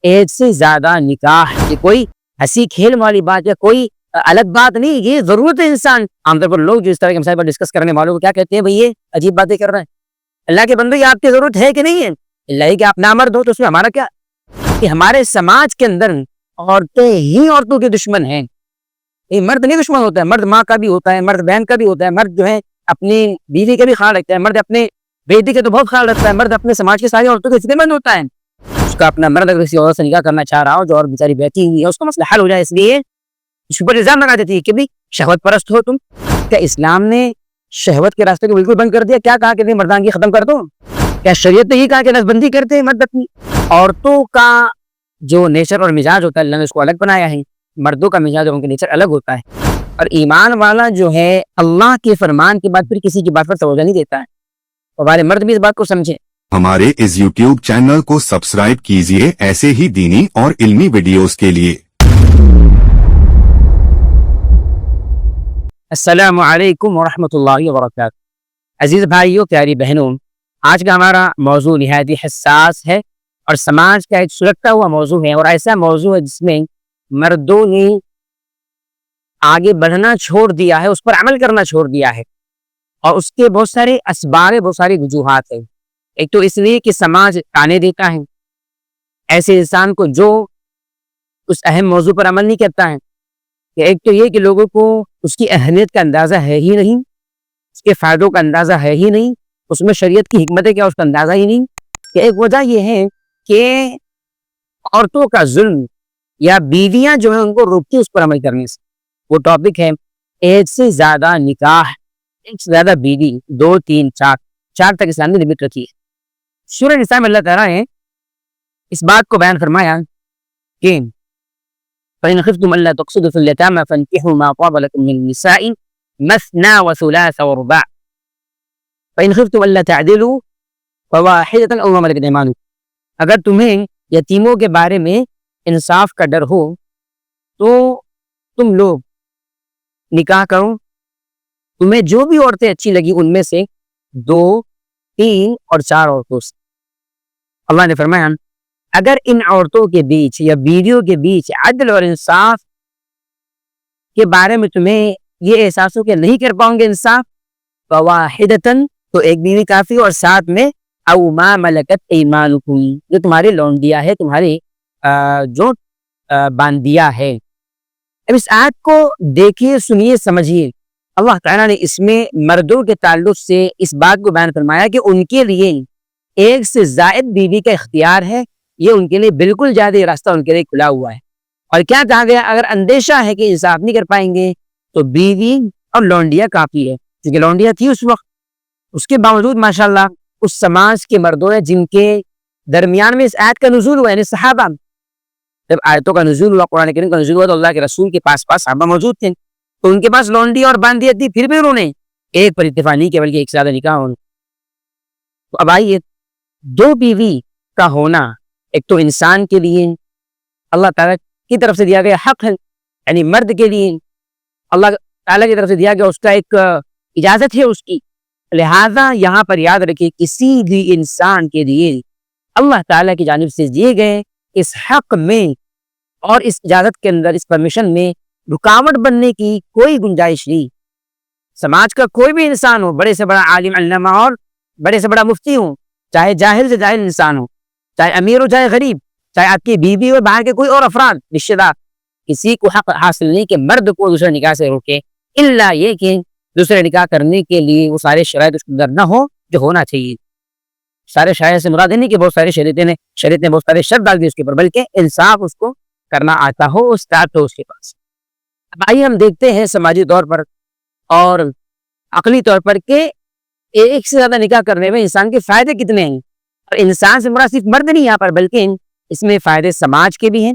ایک سے زیادہ نکاح، یہ کوئی ہنسی کھیل والی بات یا کوئی الگ بات نہیں، یہ ضرورت ہے انسان. عام طور پر لوگ جو اس طرح کے مسائل پر ڈسکس کرنے والوں کو کیا کہتے ہیں؟ بھئی یہ عجیب باتیں کر رہے ہیں. اللہ کے بندو، یہ آپ کی ضرورت ہے کہ نہیں ہے؟ اللہ ہی کہ آپ نامرد ہو تو اس میں ہمارا کیا؟ کہ ہمارے سماج کے اندر عورتیں ہی عورتوں کے دشمن ہیں. یہ مرد نہیں دشمن ہوتا ہے، مرد ماں کا بھی ہوتا ہے، مرد بہن کا بھی ہوتا ہے، مرد جو ہے اپنی بیوی کا بھی خیال رکھتا ہے، مرد اپنے بیٹی کا تو بہت خیال رکھتا ہے، مرد اپنے سماج کی ساری عورتوں کے فکر مند ہوتا ہے. اس کا اپنا مرد اگر کسی عورت سے نکاح کرنا چاہ رہا ہو جو اور بیچاری بیٹھی ہوئی ہے، اس کا مسئلہ حل ہو جائے، اس لیے اس پر الزام لگا دیتی ہے کہ بھی شہوت پرست ہو تم. کیا اسلام نے شہوت کے راستے کو بالکل بند کر دیا؟ کیا کہا کہ مردانگی ختم کر دو؟ کیا شریعت نے یہ کہا کہ نسبندی کرتے ہیں مرد اپنی؟ عورتوں کا جو نیچر اور مزاج ہوتا ہے اللہ نے اس کو الگ بنایا ہے، مردوں کا مزاج اور ان کا نیچر الگ ہوتا ہے. اور ایمان والا جو ہے اللہ کے فرمان کے بعد پھر کسی کی بات پر توجہ نہیں دیتا ہے. ہمارے مرد بھی اس بات کو سمجھیں. ہمارے اس یوٹیوب چینل کو سبسکرائب کیجئے ایسے ہی دینی اور علمی ویڈیوز کے لیے. السلام علیکم ورحمۃ اللہ وبرکاتہ. عزیز بھائیوں، پیاری بہنوں، آج کا ہمارا موضوع نہایت ہی حساس ہے اور سماج کا ایک سلگتا ہوا موضوع ہے، اور ایسا موضوع ہے جس میں مردوں نے آگے بڑھنا چھوڑ دیا ہے، اس پر عمل کرنا چھوڑ دیا ہے، اور اس کے بہت سارے اسباب، بہت ساری وجوہات ہیں. ایک تو اس لیے کہ سماج تانے دیتا ہے ایسے انسان کو جو اس اہم موضوع پر عمل نہیں کرتا ہے. کہ ایک تو یہ کہ لوگوں کو اس کی اہمیت کا اندازہ ہے ہی نہیں، اس کے فائدوں کا اندازہ ہے ہی نہیں، اس میں شریعت کی حکمت ہے کیا اس کا اندازہ ہی نہیں. کہ ایک وجہ یہ ہے کہ عورتوں کا ظلم یا بیویاں جو ہیں ان کو روکتی اس پر عمل کرنے سے. وہ ٹاپک ہے ایک سے زیادہ نکاح، ایک سے زیادہ بیوی، 2 3 4 تک اسلام نے لمٹ رکھی ہے. سورہ نساء میں اللہ تعالیٰ نے اس بات کو بیان فرمایا کہ فَإِنْ خِفْتُمْ أَلَّا تُقْسِطُوا فِي الْيَتَامَىٰ فَانكِحُوا مَا طَابَ لَكُم مِّنَ النِّسَاءِ مَثْنَىٰ وَثُلَاثَ وَرُبَاعَ فَإِنْ خِفْتُمْ أَلَّا تَعْدِلُوا فَوَاحِدَةً أَوْ مَا مَلَكَتْ أَيْمَانُكُمْ. اگر تمہیں یتیموں کے بارے میں انصاف کا ڈر ہو تو تم لوگ نکاح کرو، تمہیں جو بھی عورتیں اچھی لگی ان میں سے 2 3 اور 4 عورتوں سے. اللہ نے فرمایا اگر ان عورتوں کے بیچ یا بیویوں کے بیچ عدل اور انصاف کے بارے میں تمہیں یہ احساس ہو کہ نہیں کر پاؤں گے انصاف، فواحدتاً تو ایک بیوی کافی، اور ساتھ میں او ما ملکت ایمانکم جو تمہاری لونڈیا ہے، تمہاری جو باندیا ہے. اب اس آیت کو دیکھیے، سنیے، سمجھیے. اللہ تعالیٰ نے اس میں مردوں کے تعلق سے اس بات کو بیان فرمایا کہ ان کے لیے ایک سے زائد بیوی کا اختیار ہے. یہ ان کے لیے بالکل زیادہ راستہ ان کے لیے کھلا ہوا ہے. اور کیا کہا گیا؟ اگر اندیشہ ہے کہ انصاف نہیں کر پائیں گے تو بیوی اور لونڈیا کافی ہے. کیونکہ لونڈیا تھی اس وقت، اس کے باوجود ماشاءاللہ اس سماج کے مردوں نے جن کے درمیان میں اس آیت کا نزول ہوا، یعنی صحابہ، جب آیتوں کا نزول ہوا، قرآن کریم کا نزول ہوا تو اللہ کے رسول کے پاس صحابہ موجود تھے، تو ان کے پاس لونڈی اور باندیا تھی، پھر بھی انہوں نے ایک پر اتفاق نہیں کیا بلکہ ایک سے زیادہ نکاح ہونا. تو اب آئیے، 2 بیوی کا ہونا ایک تو انسان کے لیے اللہ تعالیٰ کی طرف سے دیا گیا حق ہے، یعنی مرد کے لیے اللہ تعالیٰ کی طرف سے دیا گیا اس کا ایک اجازت ہے اس کی. لہذا یہاں پر یاد رکھیے کسی بھی انسان کے لیے اللہ تعالیٰ کی جانب سے دیے گئے اس حق میں اور اس اجازت کے اندر، اس پرمیشن میں رکاوٹ بننے کی کوئی گنجائش نہیں. سماج کا کوئی بھی انسان ہو، بڑے سے بڑا عالم علامہ اور بڑے سے بڑا مفتی ہو، چاہے جاہل سے جاہل انسان ہو، چاہے امیر ہو چاہے غریب، چاہے آپ کی بیوی ہو، باہر کے کوئی اور افراد رشتہ دار، کسی کو حق حاصل نہیں کہ مرد کو دوسرے نکاح سے روکے، الا یہ کہ دوسرے نکاح کرنے کے لیے وہ سارے شرائط اس کے اندر نہ ہو جو ہونا چاہیے. سارے شرائط سے مراد نہیں کہ بہت سارے شریعت نے بہت سارے شرط ڈال دی اس کے اوپر، بلکہ انصاف اس کو کرنا آتا ہو، استاد ہو اس کے پاس. اب آئیے ہم دیکھتے ہیں سماجی طور پر اور عقلی طور پر کہ ایک سے زیادہ نکاح کرنے میں انسان کے فائدے کتنے ہیں. اور انسان سے مراد صرف مرد نہیں یہاں پر، بلکہ اس میں فائدے سماج کے بھی ہیں،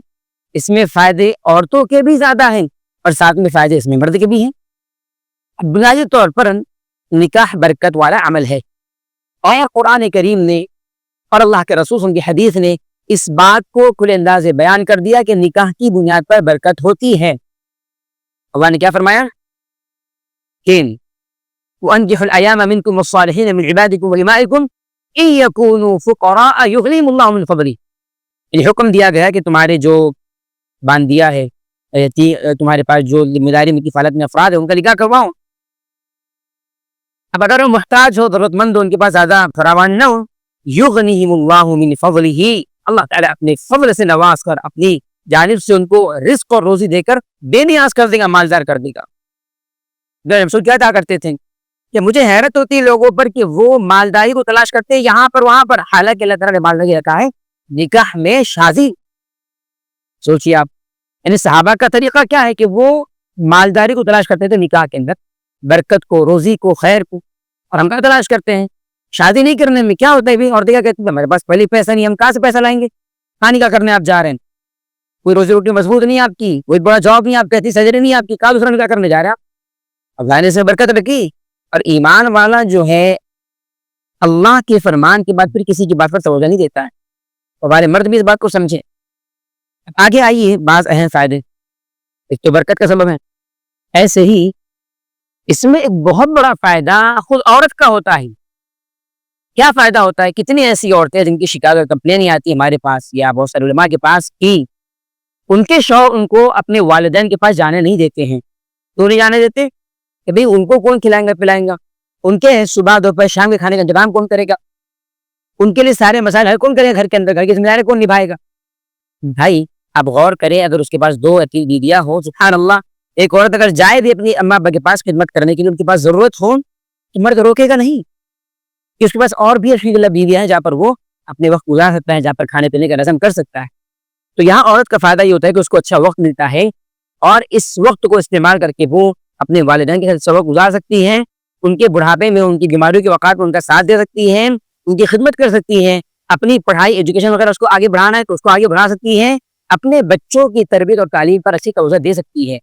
اس میں فائدے عورتوں کے بھی زیادہ ہیں، اور ساتھ میں فائدے اس میں مرد کے بھی ہیں. بنیادی طور پر نکاح برکت والا عمل ہے، اور قرآن کریم نے اور اللہ کے رسول کی حدیث نے اس بات کو کھلے انداز سے بیان کر دیا کہ نکاح کی بنیاد پر برکت ہوتی ہے. اللہ نے کیا فرمایا کہ وَأَنكِحُوا الْأَيَامَ مِنكُمْ وَالصَّالِحِينَ مِنْ عِبَادِكُمْ وَإِمَائِكُمْ إِن يَكُونُوا فُقَرَاءَ يُغْنِهِمُ اللَّهُ مِنْ فَضْلِهِ. یہ حکم دیا گیا کہ تمہارے جو باندیا ہے تمہارے پاس جو ذمہ داری میں کفالت میں افراد ہیں ان کا نکاح کرواؤ. اب اگر وہ محتاج ہو, ضرورت مند ہو, ان کے پاس زیادہ فراوان نہ ہو, یغنیہم اللہ من فضلہ, اللہ تعالیٰ اپنے فضل سے نواز کر اپنی جانب سے ان کو رزق اور روزی دے کر بے نیاز کر دے گا, مالدار کر دے گا. رسول کیا کہا کرتے تھے کہ مجھے حیرت ہوتی ہے لوگوں پر کہ وہ مالداری کو تلاش کرتے ہیں یہاں پر وہاں پر, حالانکہ اللہ تعالیٰ نے مالداری رکھا ہے نکاح میں شادی. سوچیے آپ, یعنی صحابہ کا طریقہ کیا ہے کہ وہ مالداری کو تلاش کرتے تھے نکاح کے اندر, برکت کو, روزی کو, خیر کو, اور ہم کیا تلاش کرتے ہیں شادی نہیں کرنے میں. کیا ہوتا ہے اور دیکھا کہتے ہیں ہمارے پاس پہلے پیسہ نہیں, ہم کہاں سے پیسہ لائیں گے, کہاں نکاح کرنے آپ جا رہے ہیں, کوئی روزی روٹی مضبوط نہیں آپ کی, کوئی بڑا جاب نہیں آپ کہتی, سیلری نہیں آپ کی, کہاں دوسرا نکاح کرنے جا رہے ہیں آپ. اب لانے سے برکت رکھی. اور ایمان والا جو ہے اللہ کے فرمان کے بعد پھر کسی کی بات پر توجہ نہیں دیتا ہے. ہمارے مرد بھی اس بات کو سمجھے. آگے آئیے بعض اہم فائدے. ایک تو برکت کا سبب ہے, ایسے ہی اس میں ایک بہت بڑا فائدہ خود عورت کا ہوتا ہے. کیا فائدہ ہوتا ہے؟ کتنی ایسی عورتیں جن کی شکایت کمپلین آتی ہے ہمارے پاس یا بہت سارے علماء کے پاس کہ ان کے شوہر ان کو اپنے والدین کے پاس جانے نہیں دیتے ہیں. کیوں نہیں جانے دیتے؟ کہ بھئی ان کو کون کھلائیں گا پلائیں گا, ان کے صبح دوپہر شام کے کھانے کا انتظام کون کرے گا, ان کے لیے سارے مسائل حل کون کرے گا, گھر کے اندر گھر کی ذمہ داری کون نبھائے گا. بھائی آپ غور کریں, اگر اس کے پاس 2 یا 3 بیویاں ہو, سبحان اللہ, ایک عورت اگر جائے بھی اپنی اماں ابا کے پاس خدمت کرنے کے لیے, ان کے پاس ضرورت ہو تو مرد روکے گا نہیں, کہ اس کے پاس اور بھی الحمد للہ بیویاں ہیں جہاں پر وہ اپنے وقت گزار سکتا ہے, جہاں پر کھانے پینے کا نظم کر سکتا ہے. تو یہاں عورت کا فائدہ یہ ہوتا ہے کہ اس کو اچھا وقت ملتا ہے, اور اس وقت کو استعمال کر کے وہ اپنے والدین کے ساتھ وقت گزار سکتی ہیں, ان کے بڑھاپے میں, ان کی بیماریوں کے وقت میں ان کا ساتھ دے سکتی ہیں, ان کی خدمت کر سکتی ہیں, اپنی پڑھائی ایجوکیشن وغیرہ اس کو آگے بڑھانا ہے تو اس کو آگے بڑھا سکتی ہیں, اپنے بچوں کی تربیت اور تعلیم پر اچھی توجہ دے سکتی ہے.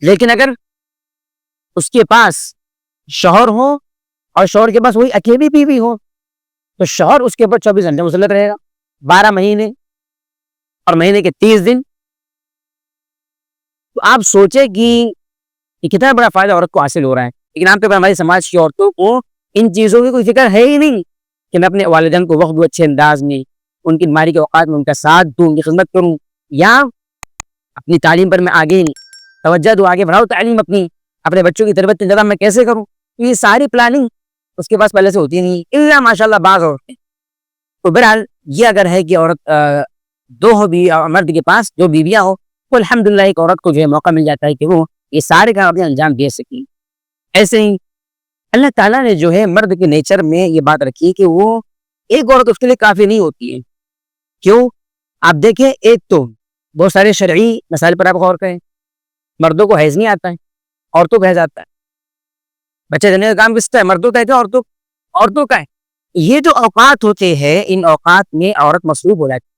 لیکن اگر اس کے پاس شوہر ہو اور شوہر کے پاس وہی اکیلی بیوی ہو تو شوہر اس کے اوپر 24 گھنٹے مسلط رہے گا, 12 مہینے اور مہینے کے 30 دن. تو آپ سوچیں کہ کتنا بڑا فائدہ عورت کو حاصل ہو رہا ہے. لیکن عام طور پر ہماری سماج کی عورتوں کو ان چیزوں کی کوئی فکر ہے ہی نہیں کہ میں اپنے والدین کو وقت دوں اچھے انداز میں, ان کی بیماری کے اوقات میں ان کا ساتھ دوں, ان کی خدمت کروں, یا اپنی تعلیم پر میں آگے توجہ دوں, آگے بڑھاؤ تعلیم اپنی, اپنے بچوں کی تربیت انتظام میں کیسے کروں. تو یہ ساری پلاننگ اس کے پاس پہلے سے ہوتی نہیں, الا ماشاء اللہ بعض عورتیں. تو بہرحال یہ اگر ہے کہ عورت 2 بھی مرد کے پاس 2 بیویاں ہو تو الحمدللہ ایک عورت کو جو ہے موقع مل جاتا ہے کہ وہ یہ سارے کام اپنے انجام دے سکیں. ایسے ہی اللہ تعالیٰ نے جو ہے مرد کے نیچر میں یہ بات رکھی کہ وہ ایک عورت اس کے لیے کافی نہیں ہوتی ہے. کیوں؟ آپ دیکھیں, ایک تو بہت سارے شرعی مسائل پر آپ غور کریں, مردوں کو حیض نہیں آتا ہے, عورتوں کو حیض آتا ہے. بچے دینے کا کام کس کا ہے؟ مردوں کا ہے کہ عورتوں کا ہے. یہ جو اوقات ہوتے ہیں ان اوقات میں عورت مصروف ہو جاتی ہے,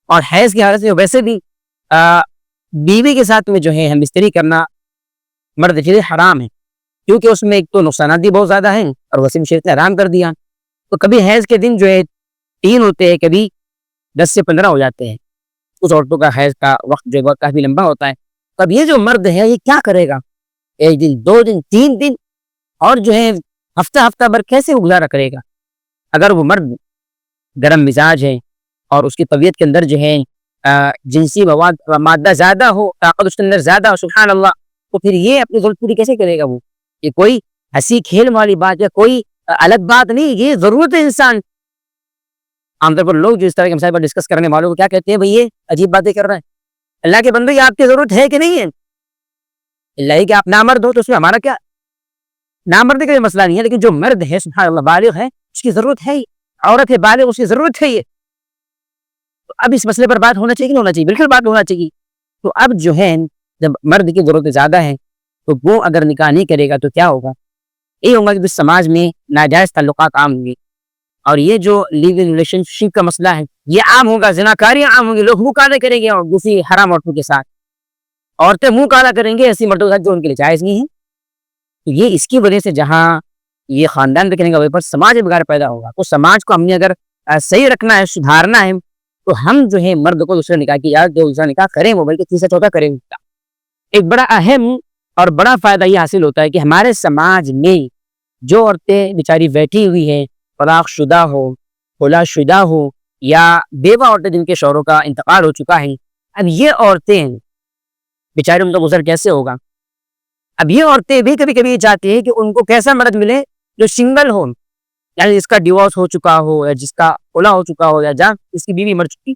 اور حیض کی حالت میں ویسے بھی بیوی کے ساتھ میں جو ہے ہم بستری کرنا مرد کے لیے حرام ہے, کیونکہ اس میں ایک تو نقصانات بھی بہت زیادہ ہیں اور وسیم شریف نے حرام کر دیا. تو کبھی حیض کے دن جو ہے 3 ہوتے ہیں, کبھی 10 سے 15 ہو جاتے ہیں. کچھ عورتوں کا حیض کا وقت جو ہے کافی لمبا ہوتا ہے. اب یہ جو مرد ہے یہ کیا کرے گا, 1 دن 2 دن 3 دن اور جو ہے ہفتہ بھر کیسے گزارا کرے گا؟ اگر وہ مرد گرم مزاج ہے اور اس کی طبیعت کے اندر جو ہے جنسی مادہ زیادہ ہو, طاقت اس کے اندر زیادہ ہو, سبحان اللہ, تو پھر یہ اپنی ضرورت پوری کیسے کرے گا؟ وہ یہ کوئی ہنسی کھیل والی بات یا کوئی الگ بات نہیں, یہ ضرورت ہے انسان. عام طور پر لوگ جو اس طرح کے مسائل پر ڈسکس کرنے والوں کو کیا کہتے ہیں, بھئی یہ عجیب باتیں کر رہے ہیں. اللہ کے بندے, آپ کی ضرورت ہے کہ نہیں ہے؟ اللہ ہی کہ آپ نامرد ہو تو اس میں ہمارا کیا؟ نامرد کا مسئلہ نہیں ہے, لیکن جو مرد ہے سبحان اللہ بالغ ہے اس کی ضرورت ہے, عورت ہے بالغ اس کی ضرورت ہے. یہ تو اب اس مسئلے پر بات ہونا چاہیے نہیں ہونا چاہیے؟ بالکل بات ہونا چاہیے. تو اب جو ہے جب مرد کی ضرورت زیادہ ہے تو وہ اگر نکاح نہیں کرے گا تو کیا ہوگا؟ یہ ہوگا کہ اس سماج میں ناجائز تعلقات عام ہوں گے, اور یہ جو لیو ان ریلیشن شپ کا مسئلہ ہے یہ عام ہوگا, زناکاریاں عام ہوں گی, لوگ منہ کالا کریں گے اور دوسری حرام عورتوں کے ساتھ, عورتیں منہ کالا کریں گے ایسی مردوں کے ساتھ جو ان کے لیے جائز نہیں ہے. تو یہ اس کی وجہ سے جہاں یہ خاندان رکھنے کا وجہ پر سماج میں بگاڑ پیدا ہوگا. تو سماج کو ہم نے اگر صحیح رکھنا ہے, سدھارنا ہے, تو ہم جو ہے مرد کو دوسرے نکاح کی اجازت دے, دوسرا نکاح کریں, وہ بلکہ تیسرا چوتھا کریں. ایک بڑا اہم اور بڑا فائدہ یہ حاصل ہوتا ہے کہ ہمارے سماج میں جو عورتیں بیچاری بیٹھی ہوئی ہیں, طلاق شدہ ہو, خلا شدہ ہو, یا بیوہ عورتیں جن کے شوہروں کا انتقال ہو چکا ہے، اب یہ عورتیں بیچارے ان کا گزر کیسے ہوگا؟ اب یہ عورتیں بھی کبھی کبھی چاہتی ہیں کہ ان کو کیسا مرد ملے جو سنگل ہو، یعنی جس کا ڈیورس ہو چکا ہو یا جس کا خلا ہو چکا ہو یا جس کی بیوی مر چکی۔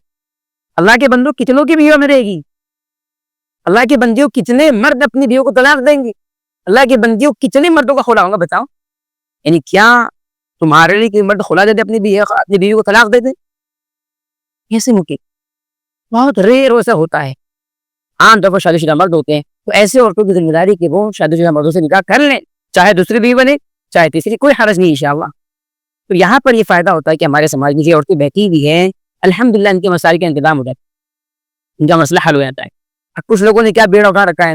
اللہ کے بندوں کتنوں کی بیوی مرے گی؟ اللہ کے بندیوں کتنے مرد اپنی بیوی کو طلاق دیں گے؟ اللہ کے بندیوں کتنے مردوں کا خلا ہوگا بتاؤ؟ یعنی کیا تمہارے لیے کوئی مرد خلا دے دے اپنی بیوی کو طلاق دے دے؟ کیسے ممکن؟ بہت ریئر ایسا ہوتا ہے۔ عام طور پر شادی شدہ مرد ہوتے ہیں تو ایسے عورتوں کی ذمہ داری کہ وہ شادی شدہ مردوں سے نکاح کر لیں، چاہے دوسری بیوی بنے چاہے تیسری، کوئی حرج نہیں انشاءاللہ۔ تو یہاں پر یہ فائدہ ہوتا ہے کہ ہمارے سماج میں یہ عورتیں بیٹھی ہوئی ہیں، الحمدللہ ان کے مسائل کا انتظام ہو جاتا ہے، ان کا مسئلہ حل ہو جاتا ہے۔ اب کچھ لوگوں نے کیا بیڑا اٹھا رکھا ہے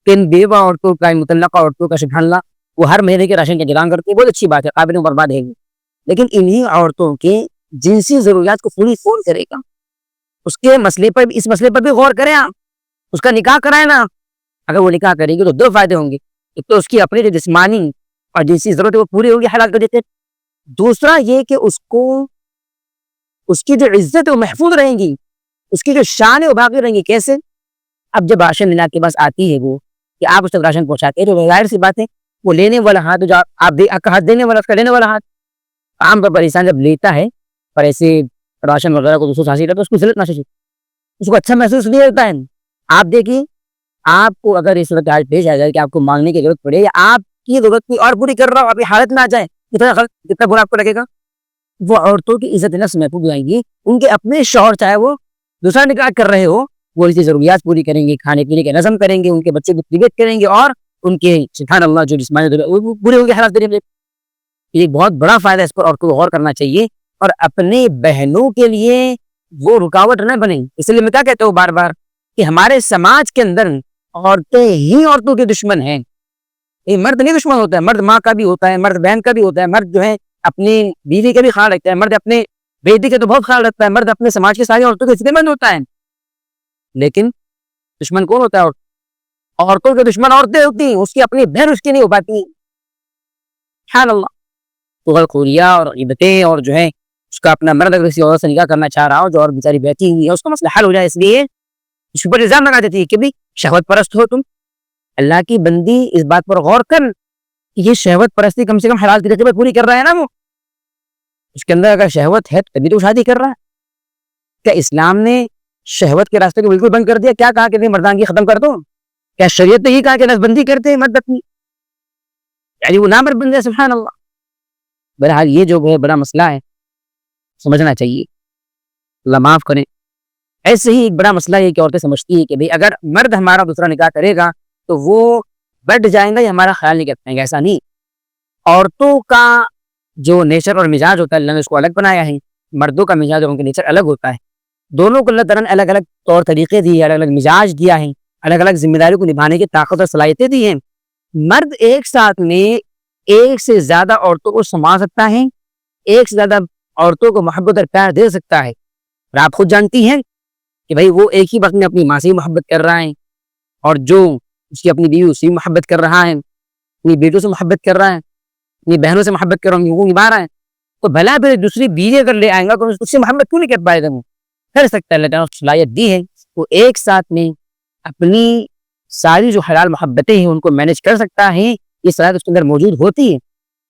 کہ ان بیوہ عورتوں کا، ان مطلقہ عورتوں کا سبحان اللہ وہ ہر مہینے کے راشن کا انتظام کرتی ہے، بہت اچھی بات ہے، قابل برباد ہے، لیکن انہی عورتوں کے جنسی ضروریات کو پوری کون کرے گا؟ اس کے مسئلے پر، اس مسئلے پر بھی غور کریں آپ، اس کا نکاح کرائیں نا۔ اگر وہ نکاح کریں گے تو دو فائدے ہوں گے، ایک تو اس کی اپنی جو جسمانی اور جنسی ضرورت ہے وہ پوری ہوگی حلال کر دیتے، دوسرا یہ کہ اس کو اس کی جو عزت ہے وہ محفوظ رہیں گی، اس کی جو شان ہے وہ باقی رہیں گی۔ کیسے؟ اب جب راشن لینا کے پاس آتی ہے وہ کہ آپ اس تک راشن پہنچاتے ہیں تو ظاہر سی بات ہے وہ لینے والا ہاتھ جو آپ کا ہاتھ دینے والا، اس کا لینے والا ہاتھ، عام طور پر انسان جب لیتا ہے اور ایسے راشن وغیرہ کو دوسروں سے حاصل کرتا ہے اس کو ذلت محسوس ہوتی ہے، اس کو اچھا محسوس نہیں ہوتا ہے۔ آپ دیکھیے آپ کو اگر اس صورتحال پیش آ جائے کہ آپ کو مانگنے کی ضرورت پڑے یا آپ کی ضرورت کوئی اور پوری کر رہا ہو، آپ کی حالت میں آ جائے، کتنا برا آپ کو لگے گا؟ وہ عورتوں کی عزت نفس محفوظ ہو جائیں گی، ان کے اپنے شوہر چاہے وہ دوسرا نکاح کر رہے ہو وہ ان کی ضروریات پوری کریں گے، کھانے پینے کے نظم کریں گے، ان کے بچے کی تربیت کریں گے، اور ان کے سبحان اللہ جو جسمانی وہ پورے ہوں گے حالات دینے میں۔ یہ بہت بڑا فائدہ، اس پر عورتوں کو غور کرنا چاہیے اور اپنے بہنوں کے لیے وہ رکاوٹ نہ بنے۔ اس لیے میں کیا کہتا ہوں بار بار کہ ہمارے سماج کے اندر عورتیں ہی عورتوں کے دشمن ہیں۔ یہ مرد نہیں دشمن ہوتا ہے، مرد ماں کا بھی ہوتا ہے، مرد بہن کا بھی ہوتا ہے، مرد جو ہے اپنی بیوی کا بھی خیال رکھتا ہے، مرد اپنے بیٹی کا تو بہت خیال رکھتا ہے، مرد اپنے سماج کی ساری عورتوں کے فکر مند ہوتا ہے، لیکن دشمن کون ہوتا ہے؟ عورتوں کے دشمن عورتیں ہوتی ہیں، اس کی اپنی بہن اس کی نہیں ہو پاتی۔ سبحان اللہ۔ تو غلطیاں اور غیبتیں اور جو ہے اس کا اپنا مرد اگر کسی عورت سے نکاح کرنا چاہ رہا ہو جو اور بیچاری بیٹھی ہوئی ہے اس کا مسئلہ حل ہو جائے، اس لیے اس پر الزام لگا دیتی ہے کہ بھی شہوت پرست ہو تم۔ اللہ کی بندی اس بات پر غور کر کہ یہ شہوت پرستی کم سے کم حلال طریقے پر پوری کر رہا ہے نا، وہ اس کے اندر اگر شہوت ہے تبھی تو شادی کر رہا ہے۔ کیا اسلام نے شہوت کے راستے کو بالکل بند کر دیا؟ کیا کہا کہ مردانگی ختم کر دو؟ کیا شریعت نے یہ کہا کہ نس بندی کرتے ہیں مرد اپنی، یعنی وہ نامرد بن جائے؟ سبحان اللہ۔ بہرحال یہ جو ہے بڑا مسئلہ ہے، سمجھنا چاہیے، اللہ معاف کریں۔ ایسے ہی ایک بڑا مسئلہ یہ کہ عورتیں سمجھتی ہے کہ بھئی اگر مرد ہمارا دوسرا نکاح کرے گا تو وہ بڑھ جائیں گا یا ہمارا خیال نہیں کر پائیں گے۔ ایسا نہیں، عورتوں کا جو نیچر اور مزاج ہوتا ہے اللہ نے اس کو الگ بنایا ہے، مردوں کا مزاج اور ان کا نیچر الگ ہوتا ہے، دونوں کو اللہ تعالیٰ نے الگ الگ طور طریقے دیے، الگ الگ مزاج دیا ہے، الگ الگ ذمہ داری کو نبھانے کی طاقت اور صلاحیتیں دی ہیں۔ مرد ایک ساتھ میں ایک سے زیادہ عورتوں کو سنبھال سکتا ہے، ایک سے زیادہ عورتوں کو محبت اور پیار دے سکتا ہے، اور آپ خود جانتی ہیں کہ بھائی وہ ایک ہی وقت میں اپنی ماں سے محبت کر رہا ہے، اور جو اس کی اپنی بیوی اسی محبت کر رہا ہے، اپنی بیٹوں سے محبت کر رہا ہے، اپنی بہنوں سے محبت کر رہا ہے، وہ نبھا رہا ہے، تو بھلا پھر دوسری بیوی اگر لے آئے گا تو اس سے محبت کیوں نہیں کر پائے گا؟ وہ کر سکتا ہے، اللہ تعالیٰ نے صلاحیت دی ہے، وہ ایک ساتھ میں اپنی ساری جو حلال محبتیں ہیں ان کو مینج کر سکتا ہے، یہ صلاحیت اس کے اندر موجود ہوتی ہے۔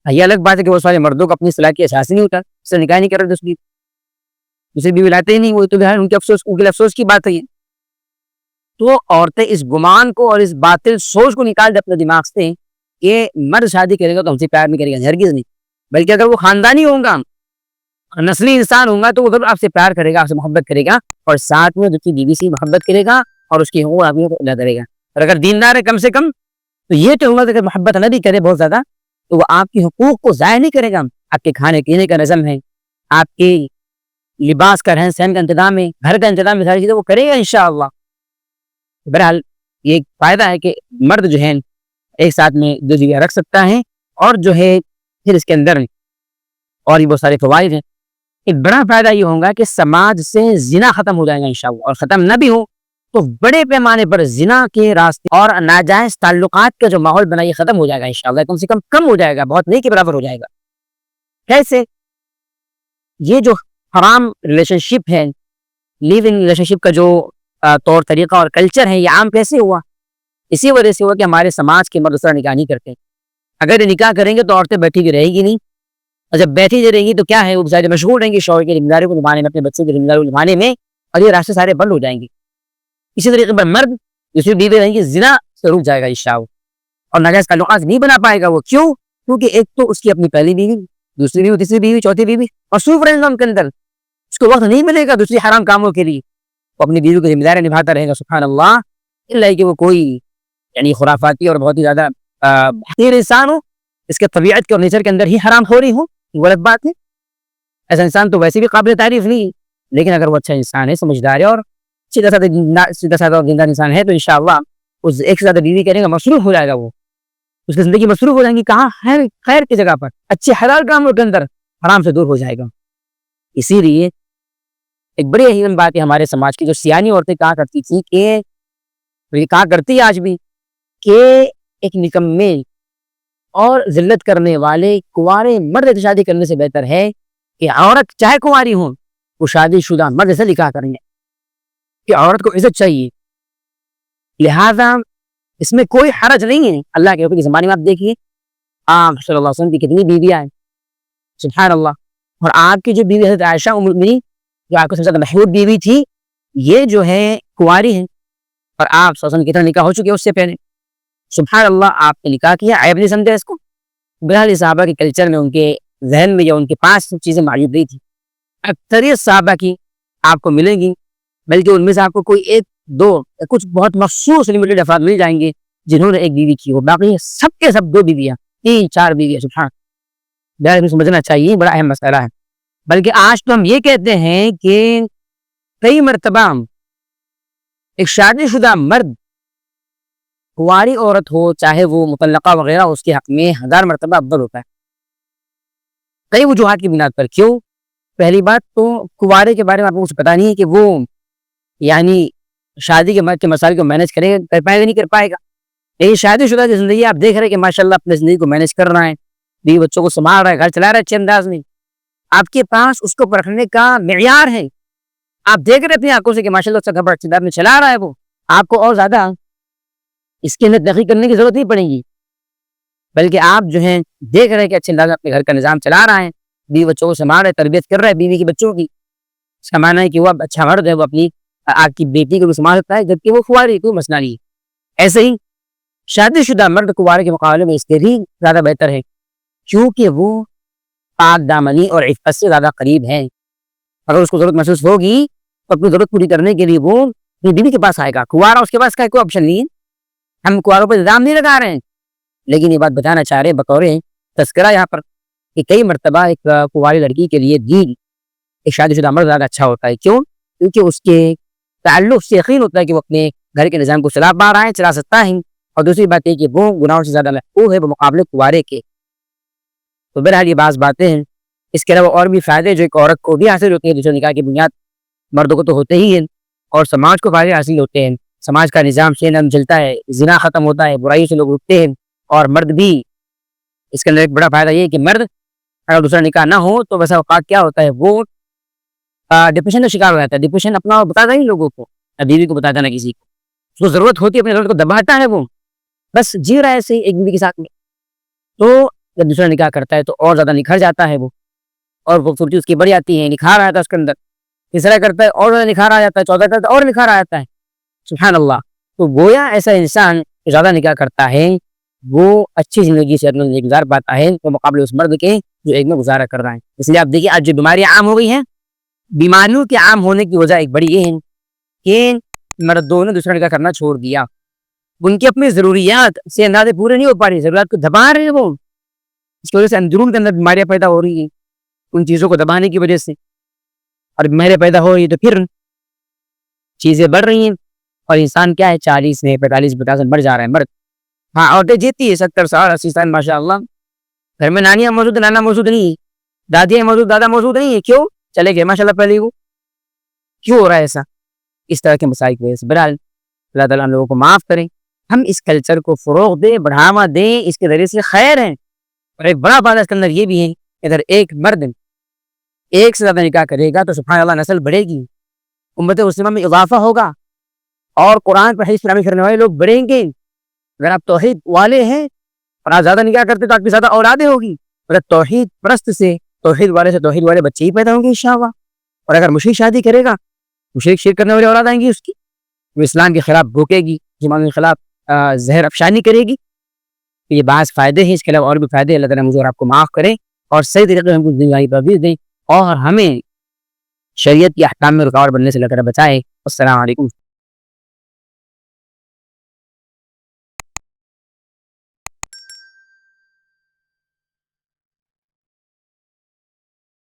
یہ الگ بات ہے کہ وہ سارے مردوں کو اپنی صلاحیت کی احساس نہیں ہوتا، اس سے نکاح نہیں کر رہے، دوسری بیوی لاتے ہی نہیں، وہ تو ان کے افسوس کی بات ہے یہ۔ تو عورتیں اس گمان کو اور اس باطل سوچ کو نکال دے اپنے دماغ سے کہ مرد شادی کرے گا تو ہم سے پیار نہیں کرے گا، ہرگز نہیں، بلکہ اگر وہ خاندانی ہوگا، نسلی انسان ہوگا تو وہ ضرور آپ سے پیار کرے گا، آپ سے محبت کرے گا، اور ساتھ میں اس کی بیوی سے محبت کرے گا اور اس کی حقوق آپ کو ادا کرے گا۔ اور اگر دیندار ہے کم سے کم تو یہ تو ہوگا کہ اگر محبت نہ بھی کرے بہت زیادہ تو وہ آپ کی حقوق کو ضائع نہیں کرے گا، آپ کے کھانے پینے کا نظم ہے، آپ کے لباس کا رہن سہن کا انتظام ہے، گھر کا انتظام ہے، ساری چیزیں وہ کرے گا انشاءاللہ۔ بہرحال یہ ایک فائدہ ہے کہ مرد جو ہے ایک ساتھ میں دو جگہ رکھ سکتا ہے، اور جو ہے پھر اس کے اندر اور بھی بہت سارے فوائد ہیں۔ ایک بڑا فائدہ یہ ہوگا کہ سماج سے زنا ختم ہو جائے گا انشاءاللہ، اور ختم نہ بھی ہو تو بڑے پیمانے پر زنا کے راستے اور ناجائز تعلقات کا جو ماحول بنا یہ ختم ہو جائے گا انشاءاللہ، کم سے کم ہو جائے گا، بہت نہیں کے برابر ہو جائے گا۔ کیسے؟ یہ جو حرام ریلیشن شپ ہے، لیو ان ریلیشن شپ کا جو طور طریقہ اور کلچر ہے، یہ عام کیسے ہوا؟ اسی وجہ سے ہوا کہ ہمارے سماج کے مرد دوسرا نکاح نہیں کرتے. اگر یہ نکاح کریں گے تو عورتیں بیٹھی ہوئی رہے گی نہیں، اور جب بیٹھی ہوئی رہیں گی تو کیا ہے، وہ بچارے مشغول رہیں گی شوہر کی ذمہ داری کو نبھانے میں، اپنے بچوں کی ذمہ داری کو نبھانے میں، اور یہ راستے سارے بند ہو جائیں گے. اسی طریقے پر مرد دوسری بیوی رہیں گی، زنا سے رک جائے گا عشاء، اور ناجائز تعلقات نہیں بنا پائے گا وہ. کیوں؟ کیونکہ ایک تو اس کی اپنی پہلی بیوی، دوسری بیوی، تیسری بیوی، چوتھی بیوی مصروف رہے گا ان کے اندر، اس کو وقت نہیں ملے گا دوسری حرام کاموں کے لیے. وہ اپنی بیوی کی ذمہ داری نبھاتا رہے گا، سبحان اللہ، اللہ کہ وہ کوئی یعنی خرافاتی اور بہت ہی زیادہ حقیر انسان ہو، اس کے طبیعت کے اور نیچر کے اندر ہی حرام ہو رہی ہو، غلط بات ہے. ایسا انسان تو ویسے بھی قابل تعریف نہیں ہے، لیکن اگر وہ اچھا انسان ہے، سمجھدار ہے، اور سیدھا سادہ اور دیندار انسان ہے، تو انشاءاللہ اس ایک سے زیادہ بیوی کرے گا، مصروف ہو جائے گا، وہ اس کی زندگی مصروف ہو جائیں گی. کہاں؟ خیر کی جگہ پر، اچھے حلال کاموں کے اندر، حرام سے دور ہو جائے گا. اسی لیے ایک بڑی اہم بات ہے ہمارے سماج کی، جو سیانی عورتیں کہا کرتی تھی کہ یہ کہا کرتی ہے آج بھی، کہ ایک نکمے اور ذلت کرنے والے کنوارے مرد سے شادی کرنے سے بہتر ہے کہ عورت چاہے کنواری ہوں وہ شادی شدہ مرد سے نکاح کریں، کہ عورت کو عزت چاہیے. لہذا اس میں کوئی حرج نہیں ہے. اللہ کے حکم کے زمانے میں آپ دیکھیے آپ صلی اللہ علیہ وسلم کی کتنی بیویاں ہیں، سبحان اللہ. اور آپ کی جو بیوی حضرت عائشہ ام المؤمنین، جو آپ کو سب سے زیادہ محبوب بیوی تھی، یہ جو ہے کنواری ہیں، اور آپ صلی اللہ علیہ وسلم کی طرح نکاح ہو چکے اس سے پہلے. سبحان اللہ، آپ نے نکاح کیا، عیب نہیں سمجھا اس کو. بہرحال صحابہ کے کلچر میں، ان کے ذہن میں یا ان کے پاس چیزیں موجود نہیں تھی. اکثریت صحابہ کی آپ کو ملیں گی، بلکہ ان میں سے آپ کو کوئی ایک دو کچھ بہت مخصوص لمیٹڈ افراد مل جائیں گے جنہوں نے ایک بیوی کی ہو، باقی سب کے سب دو بیویاں، تین چار بیویاں. سبحان، بہرحال سمجھنا چاہیے، بڑا اہم مسئلہ ہے. بلکہ آج تو ہم یہ کہتے ہیں کہ کئی مرتبہ ایک شادی شدہ مرد کنواری عورت ہو، چاہے وہ مطلقہ وغیرہ، اس کے حق میں 1000 مرتبہ افضل ہوتا ہے، کئی وجوہات کی بنیاد پر. کیوں؟ پہلی بات تو کنوارے کے بارے میں آپ کو کچھ پتا نہیں ہے کہ وہ یعنی شادی کے مسائل کو مینج کرے گا، کر پائے گا نہیں کر پائے گا. لیکن شادی شدہ کی زندگی آپ دیکھ رہے ہیں کہ ماشاءاللہ اپنی زندگی کو مینج کر رہا ہے، بیوی بچوں کو سنبھال رہا ہے، گھر چلا رہا ہے اچھے انداز میں. آپ کے پاس اس کو پرکھنے کا معیار ہے، آپ دیکھ رہے اپنی آنکھوں سے کہ ماشاءاللہ اس کا گھر اچھے انداز میں چلا رہا ہے. وہ آپ کو اور زیادہ اس کے اندر تحقیق کرنے کی ضرورت نہیں پڑے گی، بلکہ آپ جو ہیں دیکھ رہے ہیں کہ اچھے انداز میں اپنے گھر کا نظام چلا رہا ہے، بیوی بچوں کو سنبھال رہا ہے، تربیت کر رہا ہے بیوی کی بچوں کی. اس کا معنی ہے کہ وہ اچھا مرد ہے، وہ اپنی آپ کی بیٹی کو بھی سنبھال سکتا ہے، جبکہ وہ کنواری، کوئی مسئلہ نہیں. ایسے ہی شادی شدہ مرد کنوارے کے مقابلے میں اس کے بھی زیادہ بہتر ہے، کیونکہ وہ پاک دامنی اور عفت سے زیادہ قریب ہے. اگر اس کو ضرورت محسوس ہوگی تو اپنی ضرورت پوری کرنے کے لیے وہ اپنی بیوی کے پاس آئے گا. کنوارا اس کے پاس کا کوئی آپشن نہیں ہے. ہم کنواروں پر الزام نہیں لگا رہے ہیں، لیکن یہ بات بتانا چاہ رہے ہیں بطور تذکرہ یہاں پر کہ کئی مرتبہ ایک کنواری لڑکی کے لیے دین ایک شادی شدہ مرد زیادہ اچھا ہوتا ہے. کیوں؟ کیونکہ اس کے تعلق سے یقین ہوتا ہے کہ وہ اپنے گھر کے نظام کو چلا پا رہا ہے، چلا سکتا ہے. اور دوسری بات یہ کہ وہ گناہوں سے زیادہ محفوظ ہے بمقابلے کنوارے کے. تو بہرحال یہ بعض باتیں ہیں. اس کے علاوہ اور بھی فائدے جو ایک عورت کو بھی حاصل ہوتے ہیں دوسرے نکاح کی بنیاد، مردوں کو تو ہوتے ہی ہیں، اور سماج کو فائدے حاصل ہوتے ہیں. سماج کا نظام سے نظم چلتا ہے، زنا ختم ہوتا ہے، برائیوں سے لوگ رکتے ہیں. اور مرد بھی اس کے اندر ایک بڑا فائدہ یہ ہے کہ مرد اگر دوسرا نکاح نہ ہو تو ویسا اوقات کیا ہوتا ہے، وہ ڈپریشن کا شکار ہو جاتا ہے. ڈپریشن اپنا بتاتا نہیں لوگوں کو، نہ بیوی کو بتاتا نہ کسی کو. اس کو ضرورت ہوتی ہے، اپنی ضرورت کو دباتا ہے، وہ بس جی رہا ہے ایسے ایک بیوی کے ساتھ میں. تو جب دوسرا نکاح کرتا ہے تو اور زیادہ نکھر جاتا ہے وہ، اور خوبصورتی اس کی بڑھ جاتی ہے، نکھار آ جاتا ہے اس کے اندر. تیسرا کرتا ہے اور زیادہ نکھار آ جاتا ہے، چوتھا کرتا ہے اور نکھار آ جاتا ہے. سبحان اللہ. تو گویا ایسا انسان جو زیادہ نکاح کرتا ہے وہ اچھی زندگی سے اپنا زندگی گزار پاتا ہے تو مقابلے اس مرد کے جو ایک میں گزارا کر رہا ہے. اس لیے آپ دیکھیے آج جو بیماریاں عام ہو گئی ہیں، بیماریوں کے عام ہونے کی وجہ ایک بڑی یہ ہے کہ مردوں نے دوسرا نکاح کرنا چھوڑ دیا. ان کی اپنی ضروریات سے اندازے پورے نہیں ہو پا رہی، ضروریات کو دبا رہے ہیں وہ. اس کی وجہ سے اندرون کے اندر بیماریاں پیدا ہو رہی ہیں ان چیزوں کو دبانے کی وجہ سے. اور بیماریاں پیدا ہو رہی ہیں تو پھر چیزیں بڑھ رہی ہیں، اور انسان کیا ہے 40 میں 45 50 بڑھ جا رہا ہے مرد. ہاں عورتیں جیتی ہے 70 سال 80 سال ماشاء اللہ. گھر میں نانیاں موجود، نانا موجود نہیں، دادیاں موجود، دادا موجود نہیں ہے. کیوں؟ چلے گئے ماشاء اللہ پہلے. وہ کیوں ہو رہا ہے ایسا؟ اس طرح کے مسائل کی وجہ سے. بہرحال اللہ تعالیٰ ہم لوگوں کو معاف کریں. ہم اس کلچر کو فروغ دیں، بڑھاوا دیں، اس کے ذریعے سے خیر ہے. اور ایک بڑا بات اس کے اندر یہ بھی ہے کہ اگر ایک مرد ایک سے زیادہ نکاح کرے گا تو سبحان اللہ نسل بڑھے گی، امت مسلمہ میں اضافہ ہوگا، اور قرآن پر حدیث پر عمل کرنے والے لوگ بڑھیں گے۔ اگر آپ توحید والے ہیں اور آپ زیادہ نکاح کرتے تو آپ کی زیادہ اولادیں ہوگی، اگر توحید پرست سے توحید والے بچے ہی پیدا ہوں گے انشاءاللہ۔ اور اگر مشرک شادی کرے گا، مشرک شرک کرنے والی اولاد آئیں گی اس کی، وہ اسلام کے خلاف بھوکے گی، مسلمانوں کے خلاف زہر افشانی کرے گی۔ یہ بعض فائدے ہیں، اس کے علاوہ اور بھی فائدے، اللہ تعالیٰ مجھے اور آپ کو معاف کرے اور صحیح طریقے سے ہم کو زندگی پر دیں اور ہمیں شریعت کی احکام میں رکاوٹ بننے سے اللہ تعالیٰ بچائے۔ السلام علیکم۔